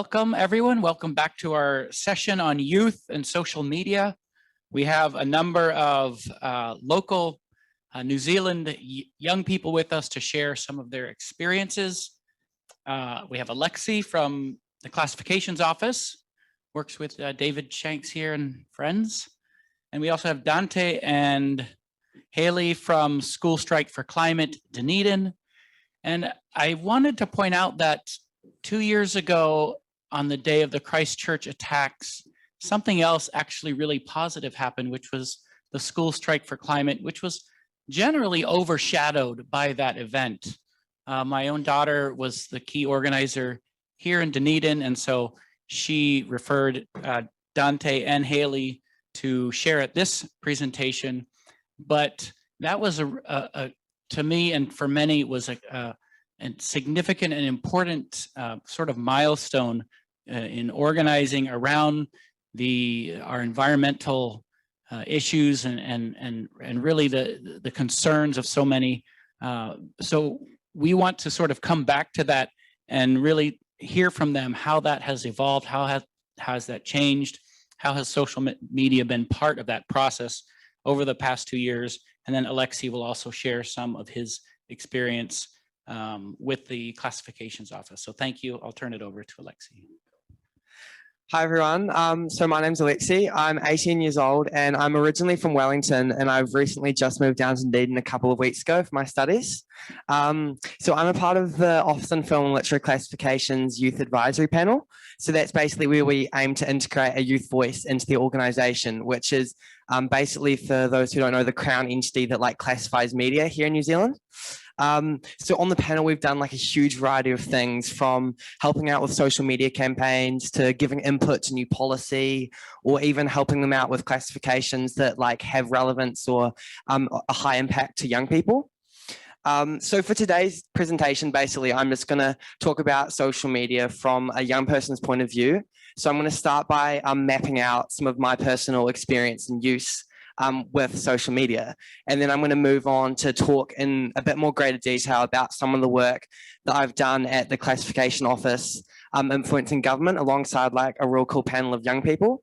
Welcome, everyone. Welcome back to our session on youth and social media. We have a number of local New Zealand young people with us to share some of their experiences. We have Alexi from the classifications office, works with David Shanks here and friends. And we also have Dante and Haley from School Strike for Climate, Dunedin. And I wanted to point out that 2 years ago, on the day of the Christchurch attacks, something else actually really positive happened, which was the School Strike for Climate, which was generally overshadowed by that event. My own daughter was the key organizer here in Dunedin, and so she referred Dante and Haley to share at this presentation. But that was, to me and for many, was a significant and important sort of milestone in organizing around our environmental issues and really the concerns of so many. So we want to sort of come back to that and really hear from them how that has evolved, how has that changed, how has social media been part of that process over the past 2 years. And then Alexi will also share some of his experience with the classifications office. So thank you. I'll turn it over to Alexi. Hi everyone, so my name's Alexi. I'm 18 years old and I'm originally from Wellington, and I've recently just moved down to Dunedin a couple of weeks ago for my studies. So I'm a part of the Office in Film and Literature Classifications Youth Advisory Panel. So that's basically where we aim to integrate a youth voice into the organisation, which is basically, for those who don't know, the Crown entity that classifies media here in New Zealand. So on the panel, we've done a huge variety of things, from helping out with social media campaigns to giving input to new policy, or even helping them out with classifications that have relevance or a high impact to young people. So for today's presentation, basically, I'm just going to talk about social media from a young person's point of view. So I'm going to start by mapping out some of my personal experience and use with social media. And then I'm going to move on to talk in a bit more greater detail about some of the work that I've done at the classification office, influencing government alongside a real cool panel of young people.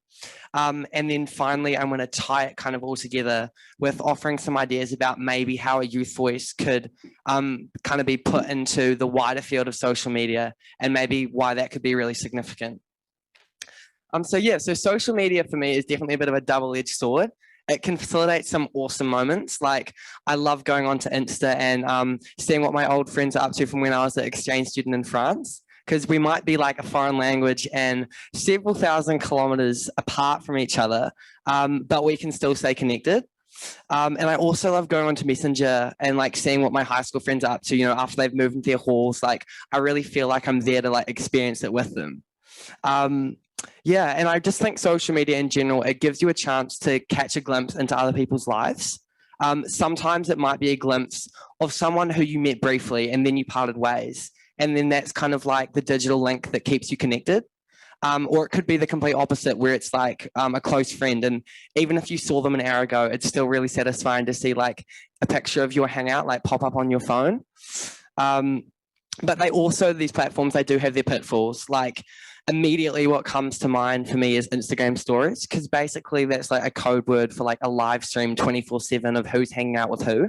And then finally, I'm going to tie it kind of all together with offering some ideas about maybe how a youth voice could kind of be put into the wider field of social media, and maybe why that could be really significant. So social media for me is definitely a bit of a double-edged sword. It can facilitate some awesome moments. I love going onto Insta and seeing what my old friends are up to from when I was an exchange student in France, because we might be a foreign language and several thousand kilometers apart from each other, but we can still stay connected. And I also love going onto Messenger and seeing what my high school friends are up to, after they've moved into their halls. I really feel like I'm there to experience it with them. Yeah, and I just think social media in general, it gives you a chance to catch a glimpse into other people's lives. Sometimes it might be a glimpse of someone who you met briefly and then you parted ways. And then that's kind of the digital link that keeps you connected. Or it could be the complete opposite, where it's a close friend. And even if you saw them an hour ago, it's still really satisfying to see a picture of your hangout pop up on your phone. But these platforms, they do have their pitfalls. Immediately what comes to mind for me is Instagram stories, because basically that's a code word for a live stream 24/7 of who's hanging out with who.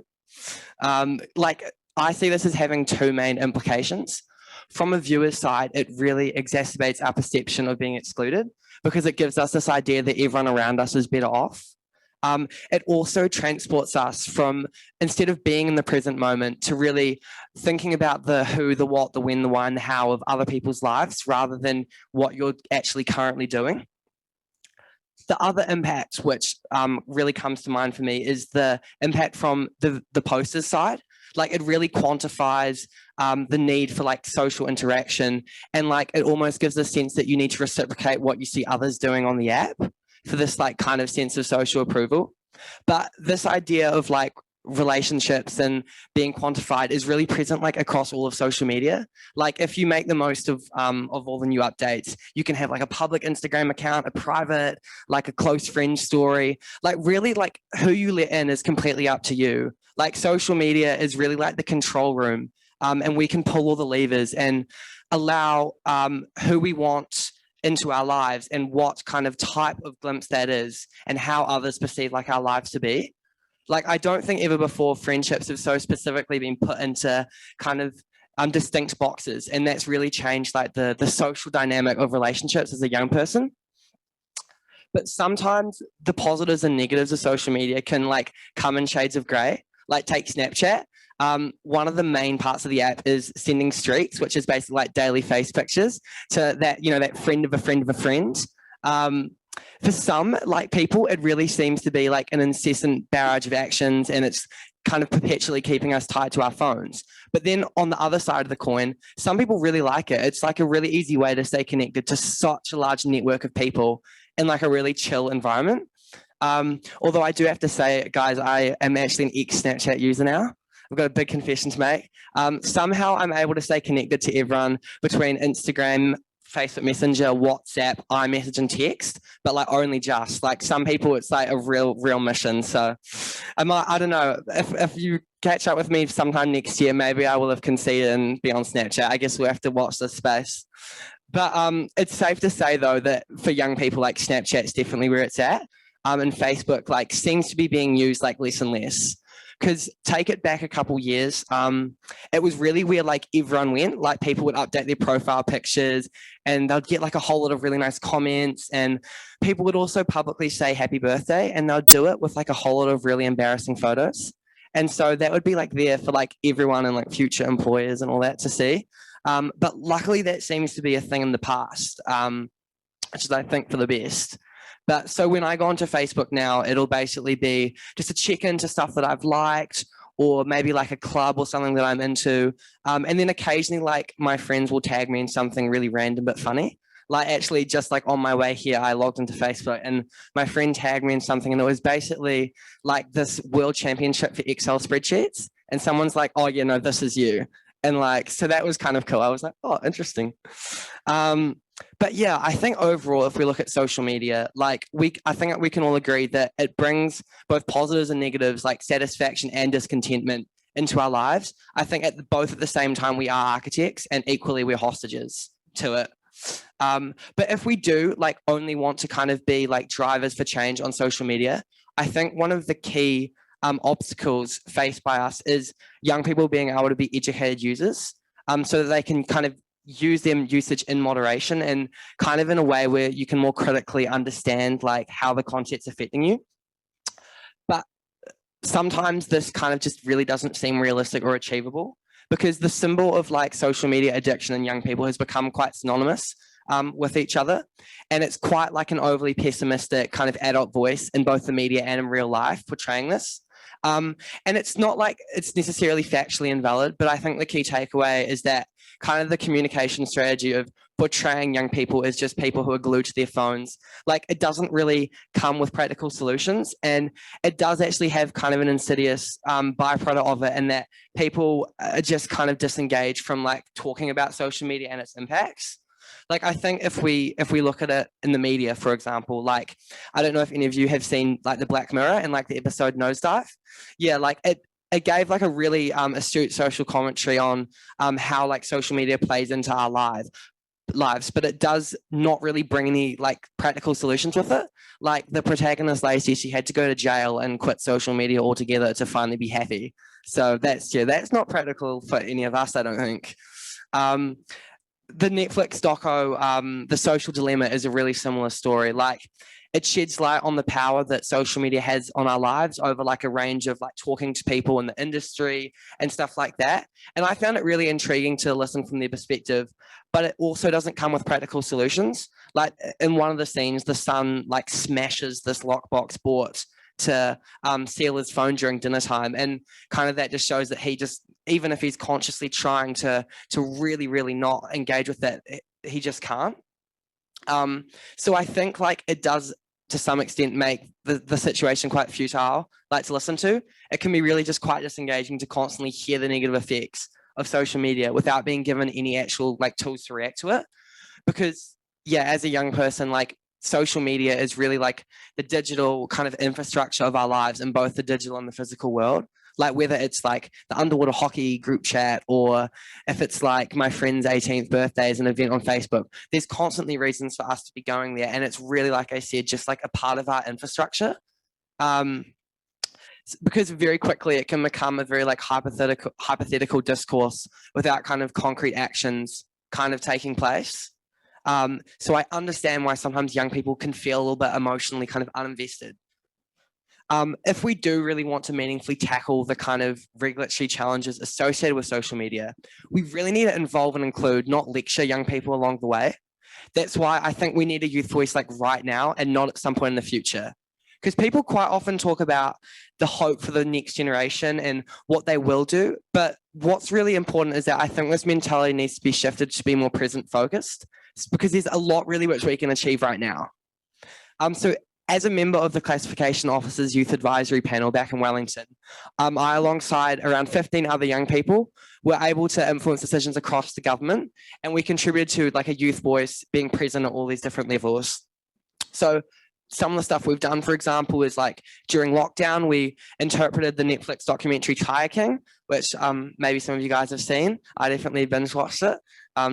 I see this as having two main implications. From a viewer's side, it really exacerbates our perception of being excluded, because it gives us this idea that everyone around us is better off. It also transports us from, instead of being in the present moment, to really thinking about the who, the what, the when, the why, and the how of other people's lives, rather than what you're actually currently doing. The other impact, which really comes to mind for me, is the impact from the poster's side. It really quantifies the need for social interaction, and it almost gives a sense that you need to reciprocate what you see others doing on the app, for this kind of sense of social approval. But this idea of relationships and being quantified is really present across all of social media. If you make the most of all the new updates, you can have a public Instagram account, a private, a close friend story. Really who you let in is completely up to you. Social media is really the control room, and we can pull all the levers. And allow who we want into our lives and what kind of type of glimpse that is and how others perceive like our lives to be. Like, I don't think ever before friendships have so specifically been put into kind of distinct boxes, and that's really changed like the social dynamic of relationships as a young person. But sometimes the positives and negatives of social media can like come in shades of gray. Like, take Snapchat. One of the main parts of the app is sending streaks, which is basically like daily face pictures to that, you know, that friend of a friend of a friend. For some like people, it really seems to be like an incessant barrage of actions, and it's kind of perpetually keeping us tied to our phones. But then on the other side of the coin, some people really like it. It's like a really easy way to stay connected to such a large network of people in like a really chill environment. Although I do have to say, guys, I am actually an ex-Snapchat user now. I've got a big confession to make. Somehow I'm able to stay connected to everyone between Instagram, Facebook Messenger, WhatsApp, iMessage, and text, but like only just. Like, some people, it's like a real mission. So I don't know, if you catch up with me sometime next year, maybe I will have conceded and be on Snapchat. I guess we'll have to watch this space. But it's safe to say though that for young people, like, Snapchat's definitely where it's at. And Facebook like seems to be being used like less and less. Because take it back a couple years, it was really where like everyone went. Like, people would update their profile pictures and they'd get like a whole lot of really nice comments, and people would also publicly say happy birthday, and they'll do it with like a whole lot of really embarrassing photos. And so that would be like there for like everyone and like future employers and all that to see. But luckily that seems to be a thing in the past, which is, I think, for the best. But so when I go onto Facebook now, it'll basically be just a check into stuff that I've liked, or maybe like a club or something that I'm into. And then occasionally like my friends will tag me in something really random but funny. Like, actually just like on my way here, I logged into Facebook and my friend tagged me in something, and it was basically like this world championship for Excel spreadsheets. And someone's like, oh yeah, no, this is you. And like, so that was kind of cool. I was like, oh, interesting. But yeah, I think overall, if we look at social media, like I think we can all agree that it brings both positives and negatives, like satisfaction and discontentment, into our lives. I think both at the same time, we are architects, and equally we're hostages to it. But if we do like only want to kind of be like drivers for change on social media, I think one of the key obstacles faced by us is young people being able to be educated users, so that they can kind of use their usage in moderation and kind of in a way where you can more critically understand like how the content's affecting you. But sometimes this kind of just really doesn't seem realistic or achievable, because the symbol of like social media addiction in young people has become quite synonymous with each other. And it's quite like an overly pessimistic kind of adult voice in both the media and in real life portraying this. And it's not like it's necessarily factually invalid, but I think the key takeaway is that kind of the communication strategy of portraying young people as just people who are glued to their phones, like, it doesn't really come with practical solutions. And it does actually have kind of an insidious byproduct of it, and that people are just kind of disengaged from like talking about social media and its impacts. Like, I think if we look at it in the media, for example, like, I don't know if any of you have seen like the Black Mirror and like the episode Nosedive. Yeah, like it gave like a really astute social commentary on how like social media plays into our lives, but it does not really bring any like practical solutions with it. Like, the protagonist, Lacey, she had to go to jail and quit social media altogether to finally be happy. So that's not practical for any of us, I don't think. The Netflix doco, The Social Dilemma, is a really similar story. Like, it sheds light on the power that social media has on our lives over like a range of like talking to people in the industry and stuff like that. And I found it really intriguing to listen from their perspective, but it also doesn't come with practical solutions. Like, in one of the scenes, the son like smashes this lockbox board to seal his phone during dinner time, and kind of that just shows that he just, even if he's consciously trying to really not engage with that, he just can't. So I think like it does to some extent make the situation quite futile, like, to listen to. It can be really just quite disengaging to constantly hear the negative effects of social media without being given any actual like tools to react to it. Because yeah, as a young person, like, social media is really like the digital kind of infrastructure of our lives in both the digital and the physical world. Like whether it's like the underwater hockey group chat, or if it's like my friend's 18th birthday is an event on Facebook, there's constantly reasons for us to be going there. And it's really, like I said, just like a part of our infrastructure. Because very quickly it can become a very like hypothetical discourse without kind of concrete actions kind of taking place. So I understand why sometimes young people can feel a little bit emotionally kind of uninvested. If we do really want to meaningfully tackle the kind of regulatory challenges associated with social media, we really need to involve and include, not lecture young people along the way. That's why I think we need a youth voice like right now and not at some point in the future. Because people quite often talk about the hope for the next generation and what they will do. But what's really important is that I think this mentality needs to be shifted to be more present focused, because there's a lot really which we can achieve right now. So as a member of the Classification Officers Youth Advisory Panel back in Wellington, I, alongside around 15 other young people, were able to influence decisions across the government, and we contributed to like a youth voice being present at all these different levels. So some of the stuff we've done, for example, is like during lockdown, we interpreted the Netflix documentary Tiger King, which maybe some of you guys have seen. I definitely binge watched it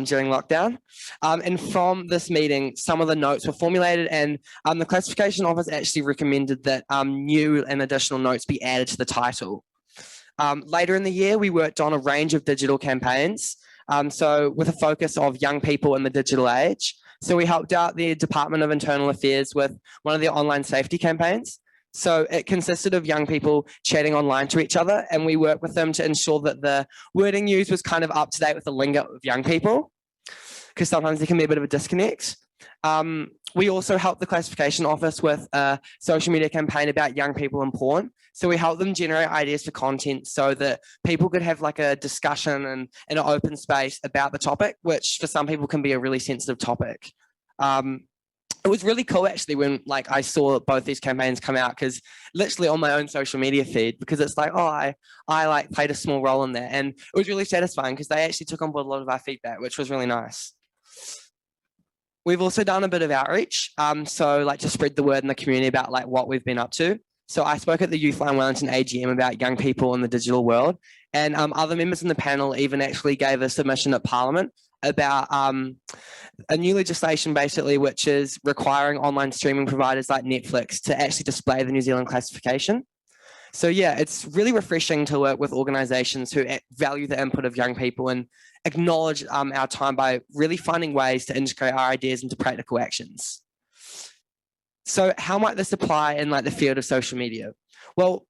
during lockdown. And from this meeting, some of the notes were formulated, and the classification office actually recommended that new and additional notes be added to the title. Later in the year, we worked on a range of digital campaigns, so with a focus of young people in the digital age. So we helped out the Department of Internal Affairs with one of their online safety campaigns. So it consisted of young people chatting online to each other, and we worked with them to ensure that the wording used was kind of up to date with the lingo of young people, because sometimes there can be a bit of a disconnect. We also helped the classification office with a social media campaign about young people and porn. So we helped them generate ideas for content so that people could have like a discussion and in an open space about the topic, which for some people can be a really sensitive topic. It was really cool actually when like I saw both these campaigns come out, because literally on my own social media feed, because it's like, oh, I like played a small role in that. And it was really satisfying because they actually took on board a lot of our feedback, which was really nice. We've also done a bit of outreach, so like to spread the word in the community about like what we've been up to. So I spoke at the Youthline Wellington AGM about young people in the digital world, and other members in the panel even actually gave a submission at Parliament about a new legislation basically, which is requiring online streaming providers like Netflix to actually display the New Zealand classification. So yeah, it's really refreshing to work with organisations who value the input of young people and acknowledge our time by really finding ways to integrate our ideas into practical actions. So how might this apply in like the field of social media? Well,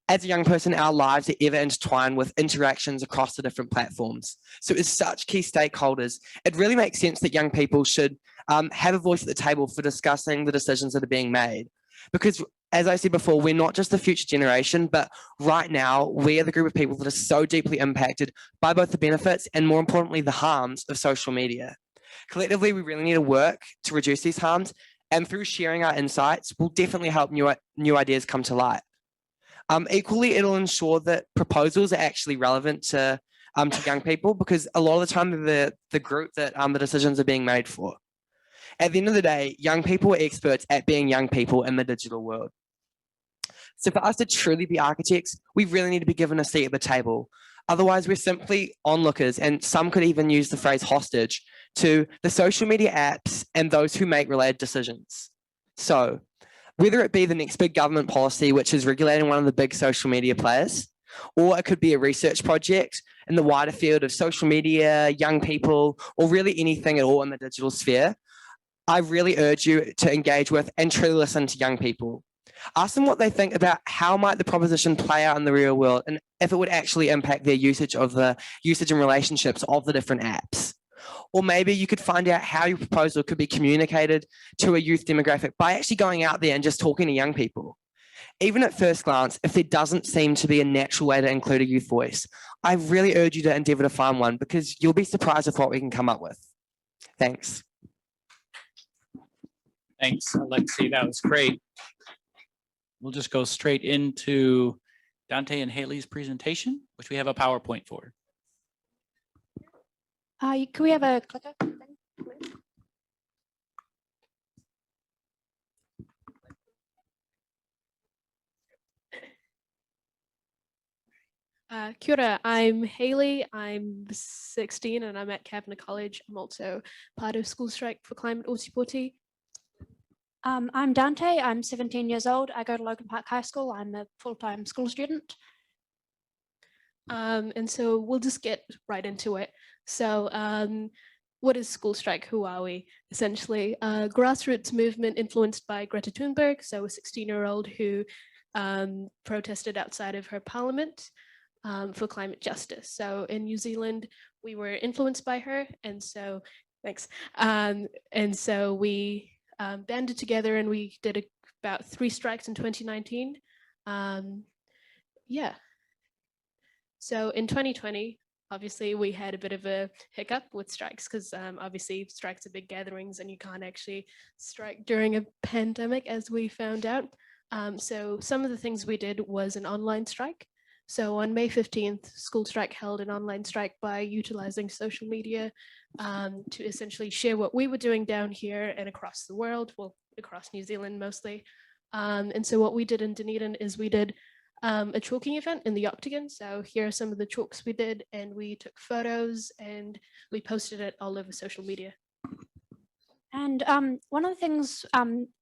as a young person, our lives are ever intertwined with interactions across the different platforms. So as such key stakeholders, it really makes sense that young people should have a voice at the table for discussing the decisions that are being made. Because as I said before, we're not just the future generation, but right now we are the group of people that are so deeply impacted by both the benefits and more importantly, the harms of social media. Collectively, we really need to work to reduce these harms, and through sharing our insights, we'll definitely help new ideas come to light. Equally, it'll ensure that proposals are actually relevant to young people, because a lot of the time they're the group that the decisions are being made for. At the end of the day, young people are experts at being young people in the digital world. So for us to truly be architects, we really need to be given a seat at the table. Otherwise, we're simply onlookers, and some could even use the phrase hostage to the social media apps and those who make related decisions. So whether it be the next big government policy, which is regulating one of the big social media players, or it could be a research project in the wider field of social media, young people, or really anything at all in the digital sphere, I really urge you to engage with and truly listen to young people. Ask them what they think about how might the proposition play out in the real world, and if it would actually impact their usage and relationships of the different apps. Or maybe you could find out how your proposal could be communicated to a youth demographic by actually going out there and just talking to young people. Even at first glance, if there doesn't seem to be a natural way to include a youth voice, I really urge you to endeavour to find one, because you'll be surprised with what we can come up with. Thanks. Thanks, Alexi. That was great. We'll just go straight into Dante and Haley's presentation, which we have a PowerPoint for. Can we have a clicker? Please? Kia ora, I'm Haley, I'm 16 and I'm at Kavanagh College. I'm also part of School Strike for Climate Ōtepoti. I'm Dante. I'm 17 years old. I go to Logan Park High School. I'm a full-time school student. And so we'll just get right into it. So what is School Strike? Who are we? Essentially, a grassroots movement influenced by Greta Thunberg, so a 16-year-old who protested outside of her parliament for climate justice. So in New Zealand, we were influenced by her, and so thanks. And so we banded together and we did about 3 strikes in 2019. Yeah. So in 2020, obviously we had a bit of a hiccup with strikes because obviously strikes are big gatherings and you can't actually strike during a pandemic, as we found out. So some of the things we did was an online strike. So on May 15th, School Strike held an online strike by utilizing social media to essentially share what we were doing down here and across the world, well, across New Zealand mostly. And so what we did in Dunedin is we did a chalking event in the Octagon. So here are some of the chalks we did, and we took photos and we posted it all over social media. And one of the things,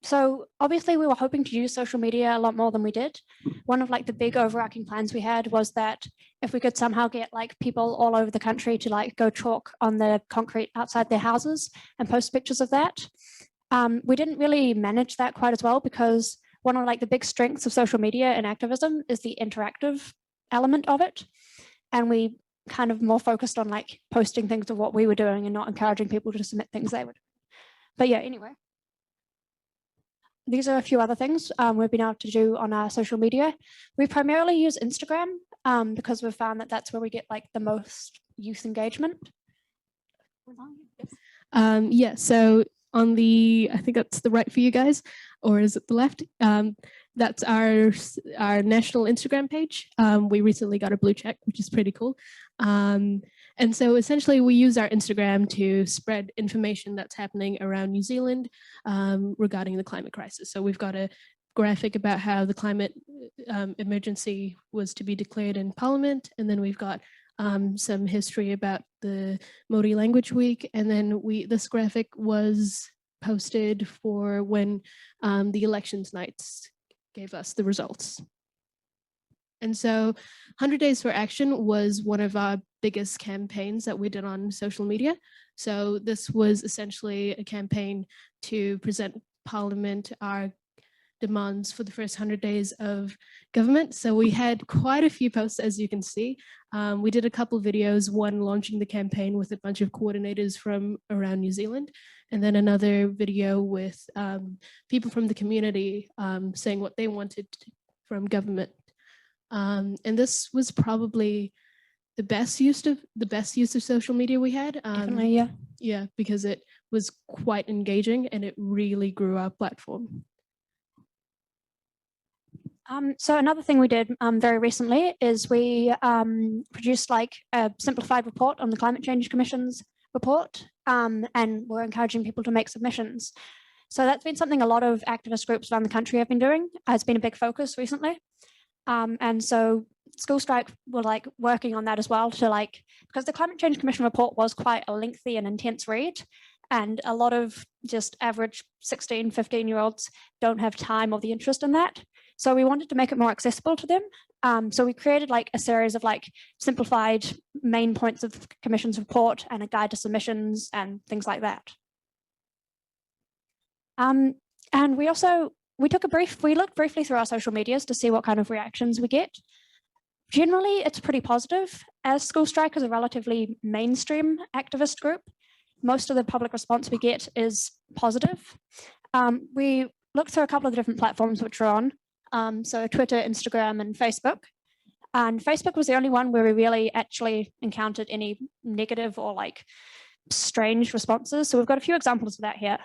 so obviously we were hoping to use social media a lot more than we did. One of like the big overarching plans we had was that if we could somehow get like people all over the country to like go chalk on the concrete outside their houses and post pictures of that. We didn't really manage that quite as well because one of like the big strengths of social media and activism is the interactive element of it. And we kind of more focused on like posting things of what we were doing and not encouraging people to submit things they would. But yeah, anyway. These are a few other things we've been able to do on our social media. We primarily use Instagram because we've found that that's where we get like the most youth engagement. Yeah, so on the, I think that's the right for you guys, or is it the left? That's our national Instagram page. We recently got a blue check, which is pretty cool. And so essentially we use our Instagram to spread information that's happening around New Zealand regarding the climate crisis. So we've got a graphic about how the climate emergency was to be declared in Parliament. And then we've got some history about the Māori Language Week. And then this graphic was posted for when the elections nights gave us the results. And so 100 Days for Action was one of our biggest campaigns that we did on social media. So this was essentially a campaign to present Parliament our demands for the first 100 days of government. So we had quite a few posts, as you can see. We did a couple of videos, one launching the campaign with a bunch of coordinators from around New Zealand, and then another video with people from the community saying what they wanted from government. And this was probably the best use of social media we had. Definitely, yeah. Yeah, because it was quite engaging and it really grew our platform. So another thing we did very recently is we produced like a simplified report on the Climate Change Commission's report, and we're encouraging people to make submissions. So that's been something a lot of activist groups around the country have been doing. It's been a big focus recently. And so School Strike were like working on that as well to like, because the Climate Change Commission report was quite a lengthy and intense read, and a lot of just average 16, 15-year-olds don't have time or the interest in that. So we wanted to make it more accessible to them. So we created like a series of like simplified main points of the Commission's report and a guide to submissions and things like that. And we looked briefly through our social medias to see what kind of reactions we get. Generally, it's pretty positive. As School Strike is a relatively mainstream activist group, most of the public response we get is positive. We looked through a couple of the different platforms which we're on. So Twitter, Instagram, and Facebook. And Facebook was the only one where we really actually encountered any negative or like strange responses. So we've got a few examples of that here.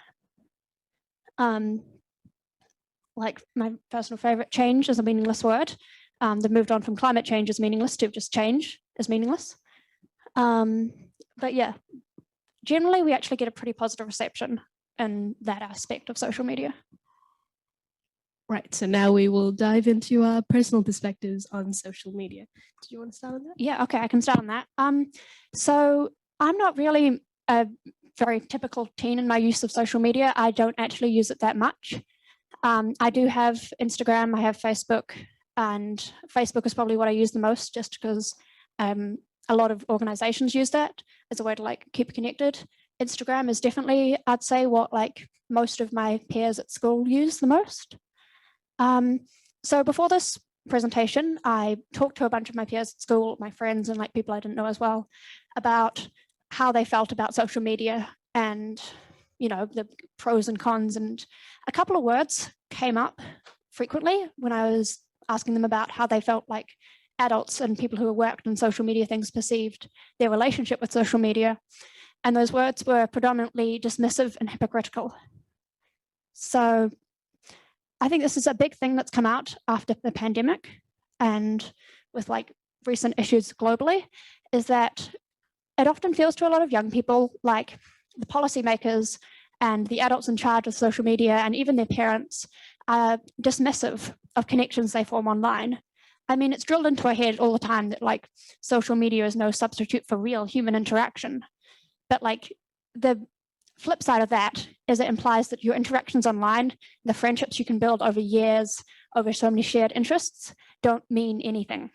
Like my personal favorite, change is a meaningless word. They've moved on from climate change is meaningless to just change is meaningless. But yeah, generally we actually get a pretty positive reception in that aspect of social media. Right, so now we will dive into our personal perspectives on social media. Did you want to start on that? Yeah, okay, I can start on that. So I'm not really a very typical teen in my use of social media. I don't actually use it that much. I do have Instagram, I have Facebook, and Facebook is probably what I use the most just because a lot of organizations use that as a way to like keep connected. Instagram is definitely, I'd say, what like most of my peers at school use the most. So before this presentation, I talked to a bunch of my peers at school, my friends and like people I didn't know as well, about how they felt about social media and, you know, the pros and cons. And a couple of words came up frequently when I was asking them about how they felt like adults and people who worked in social media things perceived their relationship with social media. And those words were predominantly dismissive and hypocritical. So I think this is a big thing that's come out after the pandemic and with like recent issues globally, is that it often feels to a lot of young people like the policymakers and the adults in charge of social media and even their parents are dismissive of connections they form online. I mean, it's drilled into our head all the time that like social media is no substitute for real human interaction. But like the flip side of that is it implies that your interactions online, the friendships you can build over years, over so many shared interests, don't mean anything.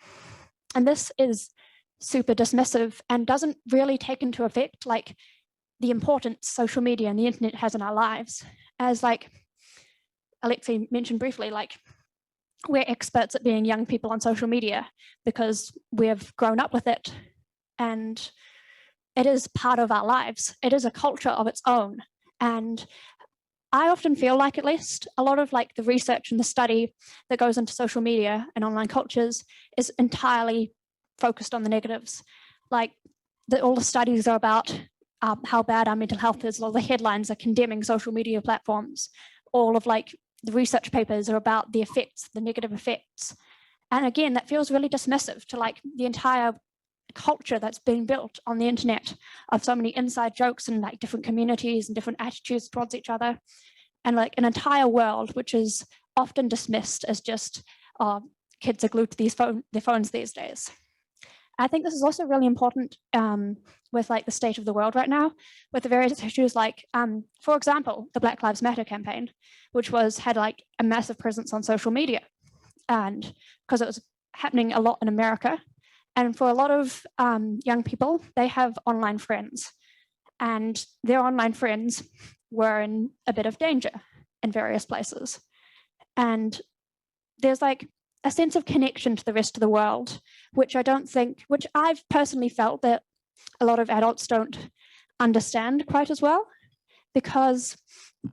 And this is super dismissive and doesn't really take into effect like the importance social media and the internet has in our lives. As like Alexei mentioned briefly, like we're experts at being young people on social media because we've grown up with it and it is part of our lives. It is a culture of its own. And I often feel like, at least, a lot of like the research and the study that goes into social media and online cultures is entirely focused on the negatives. Like all the studies are about how bad our mental health is. All the headlines are condemning social media platforms. All of like the research papers are about the effects, the negative effects. And again, that feels really dismissive to like the entire culture that's been built on the internet of so many inside jokes and like different communities and different attitudes towards each other, and like an entire world which is often dismissed as just kids are glued to their phones these days. I think this is also really important with like the state of the world right now, with the various issues like, for example, the Black Lives Matter campaign, which had like a massive presence on social media, and because it was happening a lot in America. And for a lot of young people, they have online friends, and their online friends were in a bit of danger in various places. And there's like a sense of connection to the rest of the world, which I've personally felt that a lot of adults don't understand quite as well, because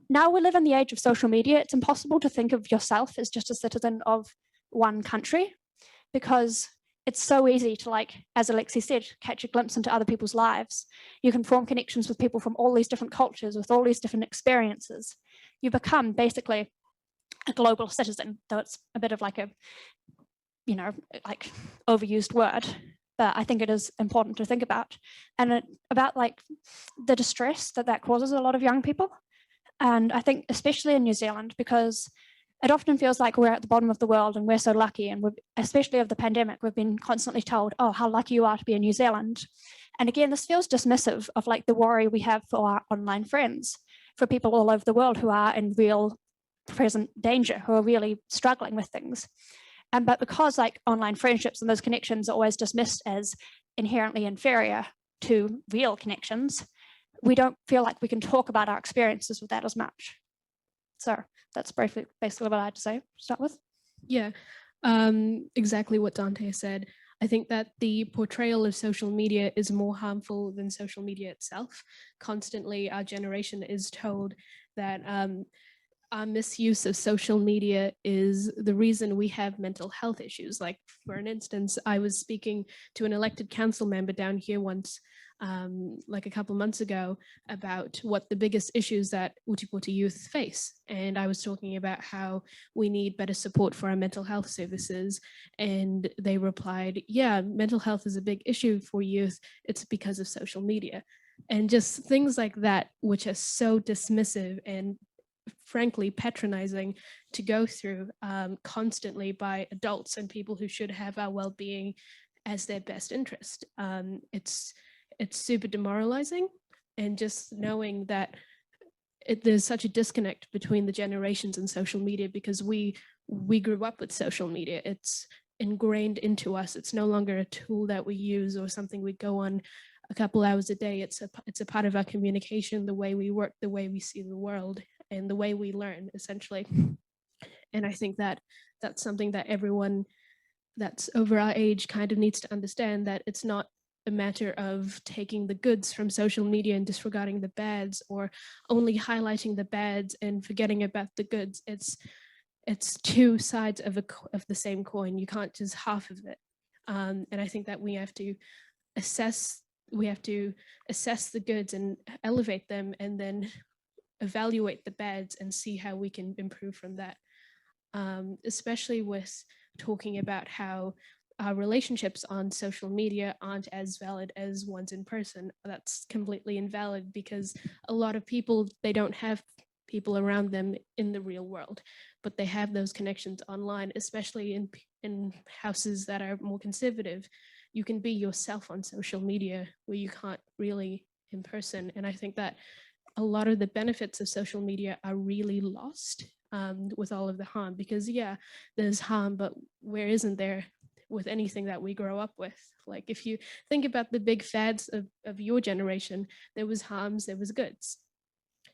now we live in the age of social media. It's impossible to think of yourself as just a citizen of one country, because it's so easy to, like, as Alexei said, catch a glimpse into other people's lives. You can form connections with people from all these different cultures, with all these different experiences. You become basically a global citizen, though it's a bit of like a, like overused word, but I think it is important to think about. And about like the distress that causes a lot of young people. And I think especially in New Zealand, because it often feels like we're at the bottom of the world and we're so lucky, and especially of the pandemic, we've been constantly told, oh, how lucky you are to be in New Zealand. And again, this feels dismissive of like the worry we have for our online friends, for people all over the world who are in real present danger, who are really struggling with things. But because like online friendships and those connections are always dismissed as inherently inferior to real connections, we don't feel like we can talk about our experiences with that as much. So that's basically what I had to say to start with. Yeah, exactly what Dante said. I think that the portrayal of social media is more harmful than social media itself. Constantly, our generation is told that our misuse of social media is the reason we have mental health issues. Like, for an instance, I was speaking to an elected council member down here once, like a couple months ago, about what the biggest issues that Ūtipoti youth face. And I was talking about how we need better support for our mental health services. And they replied, yeah, mental health is a big issue for youth. It's because of social media. And just things like that, which are so dismissive and frankly patronizing to go through constantly by adults and people who should have our well-being as their best interest. It's super demoralizing, and just knowing that there's such a disconnect between the generations and social media, because we grew up with social media. It's ingrained into us. It's no longer a tool that we use or something we go on a couple hours a day. It's a part of our communication, the way we work, the way we see the world, and the way we learn, essentially. And I think that that's something that everyone that's over our age kind of needs to understand, that it's not a matter of taking the goods from social media and disregarding the bads, or only highlighting the bads and forgetting about the goods. It's two sides of the same coin. You can't just half of it. And I think that we have to assess the goods and elevate them, and then evaluate the bads and see how we can improve from that. Especially with talking about how our relationships on social media aren't as valid as ones in person. That's completely invalid, because a lot of people, they don't have people around them in the real world, but they have those connections online, especially in houses that are more conservative. You can be yourself on social media where you can't really in person. And I think that a lot of the benefits of social media are really lost with all of the harm, because yeah, there's harm, but where isn't there with anything that we grow up with? Like, if you think about the big fads of your generation, there was harms, there was goods.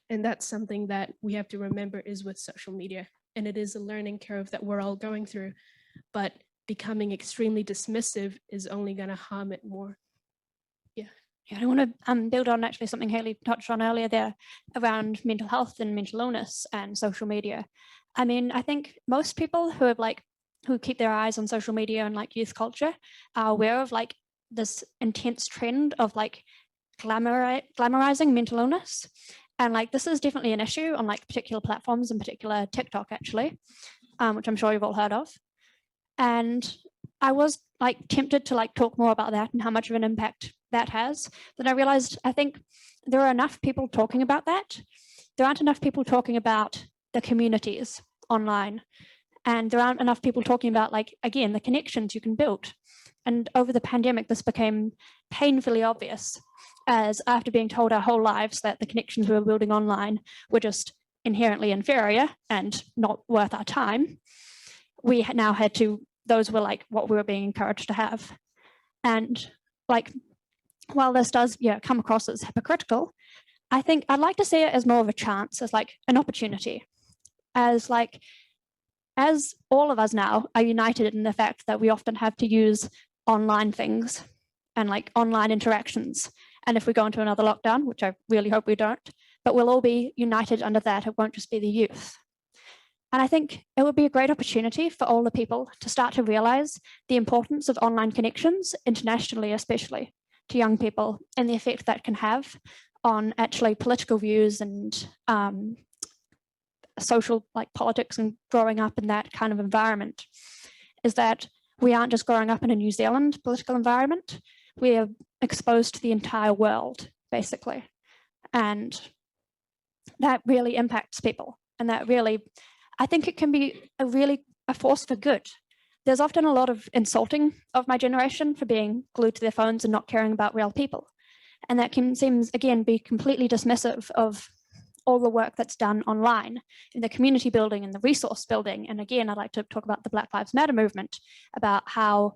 And that's something that we have to remember is with social media. And it is a learning curve that we're all going through, but becoming extremely dismissive is only going to harm it more. Yeah. Yeah, I want to build on actually something Haley touched on earlier there around mental health and mental illness and social media. I mean, I think most people who have who keep their eyes on social media and like youth culture are aware of like this intense trend of like glamorizing mental illness. And like, this is definitely an issue on like particular platforms, in particular TikTok actually, which I'm sure you've all heard of. And I was like tempted to like talk more about that and how much of an impact that has. Then I realized I think there are enough people talking about that. There aren't enough people talking about the communities online. And there aren't enough people talking about, like, again, the connections you can build. And over the pandemic, this became painfully obvious, as after being told our whole lives that the connections we were building online were just inherently inferior and not worth our time, we now had to, those were like what we were being encouraged to have. And like, while this does come across as hypocritical, I think I'd like to see it as more of a chance, as like an opportunity, as all of us now are united in the fact that we often have to use online things and like online interactions. And if we go into another lockdown, which I really hope we don't, but we'll all be united under that. It won't just be the youth. And I think it would be a great opportunity for older people to start to realize the importance of online connections, internationally especially, to young people, and the effect that can have on actually political views and social like politics and growing up in that kind of environment. Is that we aren't just growing up in a New Zealand political environment, we are exposed to the entire world, basically. And that really impacts people. And that really, I think it can be a force for good. There's often a lot of insulting of my generation for being glued to their phones and not caring about real people. And that can seems, again, be completely dismissive of all the work that's done online in the community building and the resource building. And again, I'd like to talk about the Black Lives Matter movement, about how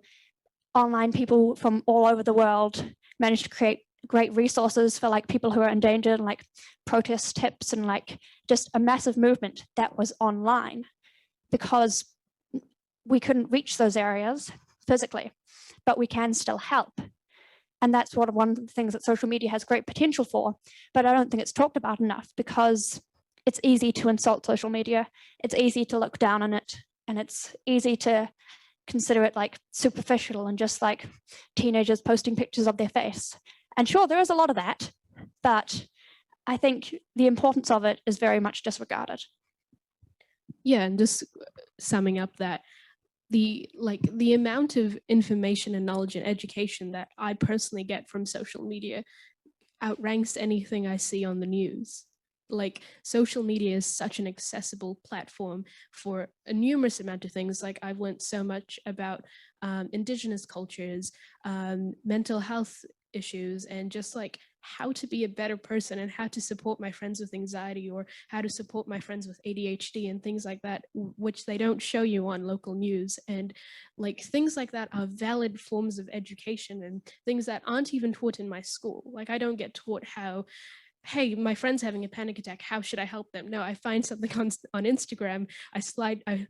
online people from all over the world managed to create great resources for like people who are endangered, and like protest tips, and like just a massive movement that was online, because we couldn't reach those areas physically, but we can still help. And that's one of the things that social media has great potential for, but I don't think it's talked about enough, because it's easy to insult social media. It's easy to look down on it, and it's easy to consider it like superficial and just like teenagers posting pictures of their face. And sure, there is a lot of that, but I think the importance of it is very much disregarded. Yeah, and just summing up that, the amount of information and knowledge and education that I personally get from social media outranks anything I see on the news. like social media is such an accessible platform for a numerous amount of things. Like I've learned so much about indigenous cultures, mental health issues, and just like how to be a better person and how to support my friends with anxiety or how to support my friends with ADHD and things like that, which they don't show you on local news. And like things like that are valid forms of education and things that aren't even taught in my school. Like I don't get taught how, hey, my friend's having a panic attack, how should I help them? No, I find something on Instagram, I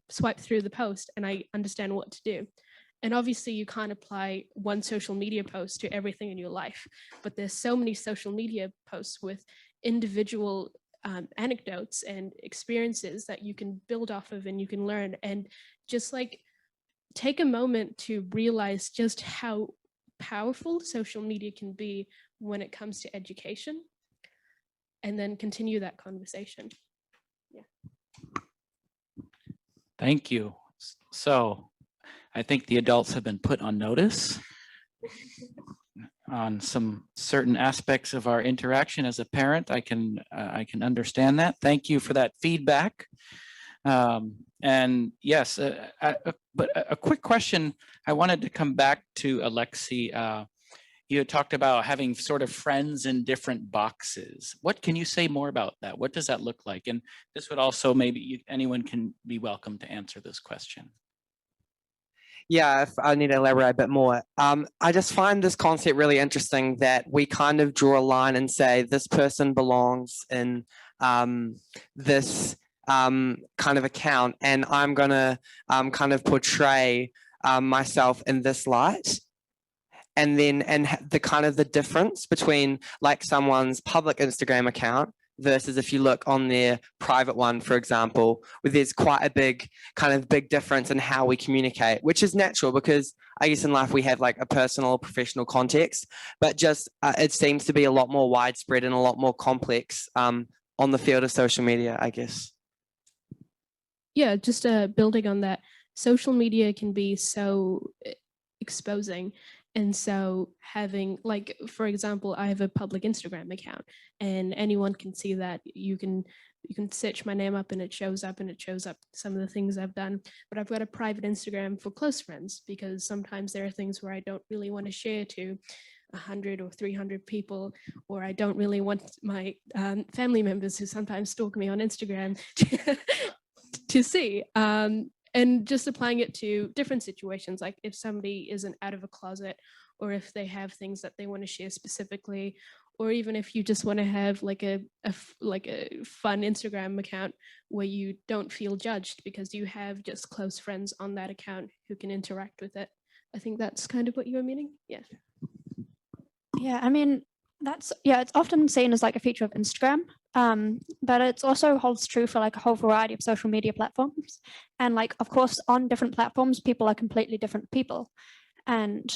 swipe through the post and I understand what to do. And obviously you can't apply one social media post to everything in your life, but there's so many social media posts with individual anecdotes and experiences that you can build off of and you can learn. And just like take a moment to realize just how powerful social media can be when it comes to education, and then continue that conversation. Yeah. Thank you. So I think the adults have been put on notice on some certain aspects of our interaction as a parent. I can understand that. Thank you for that feedback. And yes, but a quick question. I wanted to come back to Alexi. You had talked about having sort of friends in different boxes. What can you say more about that? What does that look like? And this would also maybe anyone can be welcome to answer this question. Yeah, if I need to elaborate a bit more. I just find this concept really interesting that we kind of draw a line and say this person belongs in this kind of account, and I'm gonna kind of portray myself in this light. And then the kind of the difference between like someone's public Instagram account versus if you look on their private one, for example, where there's quite a big difference in how we communicate, which is natural because I guess in life we have like a personal, professional context, but just it seems to be a lot more widespread and a lot more complex on the field of social media, I guess. Yeah, just building on that, social media can be so exposing. And so having, like, for example, I have a public Instagram account and anyone can see that. You can search my name up and it shows up some of the things I've done. But I've got a private Instagram for close friends because sometimes there are things where I don't really want to share to 100 or 300 people, or I don't really want my family members who sometimes stalk me on Instagram to see. And just applying it to different situations, like if somebody isn't out of a closet, or if they have things that they want to share specifically, or even if you just want to have like a fun Instagram account where you don't feel judged because you have just close friends on that account who can interact with it. I think that's kind of what you were meaning. Yeah. Yeah, I mean, it's often seen as like a feature of Instagram, but it also holds true for like a whole variety of social media platforms. And like, of course, on different platforms, people are completely different people. And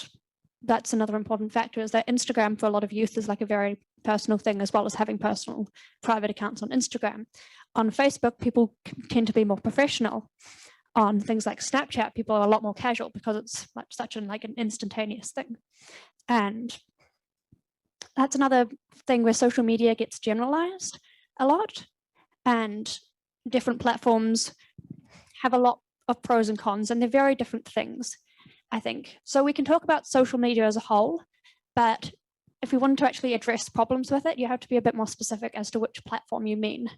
that's another important factor, is that Instagram for a lot of youth is like a very personal thing, as well as having personal private accounts on Instagram. On Facebook, people tend to be more professional. On things like Snapchat, people are a lot more casual because it's like such an instantaneous thing. And that's another thing where social media gets generalized a lot, and different platforms have a lot of pros and cons, and they're very different things, I think. So we can talk about social media as a whole, but if we want to actually address problems with it, you have to be a bit more specific as to which platform you mean,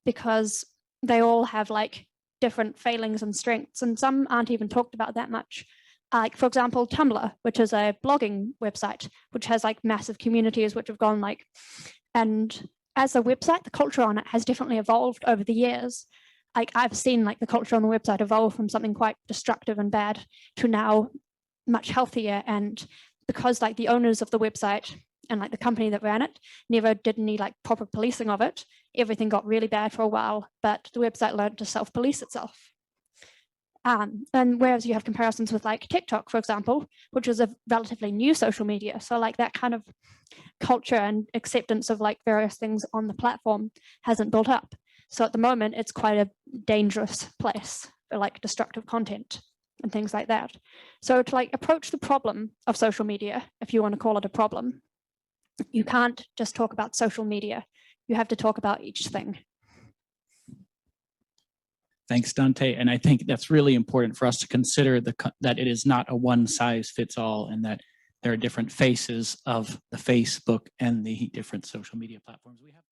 because they all have like different failings and strengths, and some aren't even talked about that much. Like, for example, Tumblr, which is a blogging website, which has like massive communities which have gone like, and as a website, the culture on it has definitely evolved over the years. Like I've seen like the culture on the website evolve from something quite destructive and bad to now much healthier. And because like the owners of the website and like the company that ran it never did any like proper policing of it, everything got really bad for a while, but the website learned to self-police itself. And whereas you have comparisons with like TikTok, for example, which is a relatively new social media. So like that kind of culture and acceptance of like various things on the platform hasn't built up. So at the moment, it's quite a dangerous place for like destructive content and things like that. So to like approach the problem of social media, if you want to call it a problem, you can't just talk about social media. you have to talk about each thing. Thanks, Dante. And I think that's really important for us to consider that it is not a one size fits all, and that there are different faces of the Facebook and the different social media platforms we have.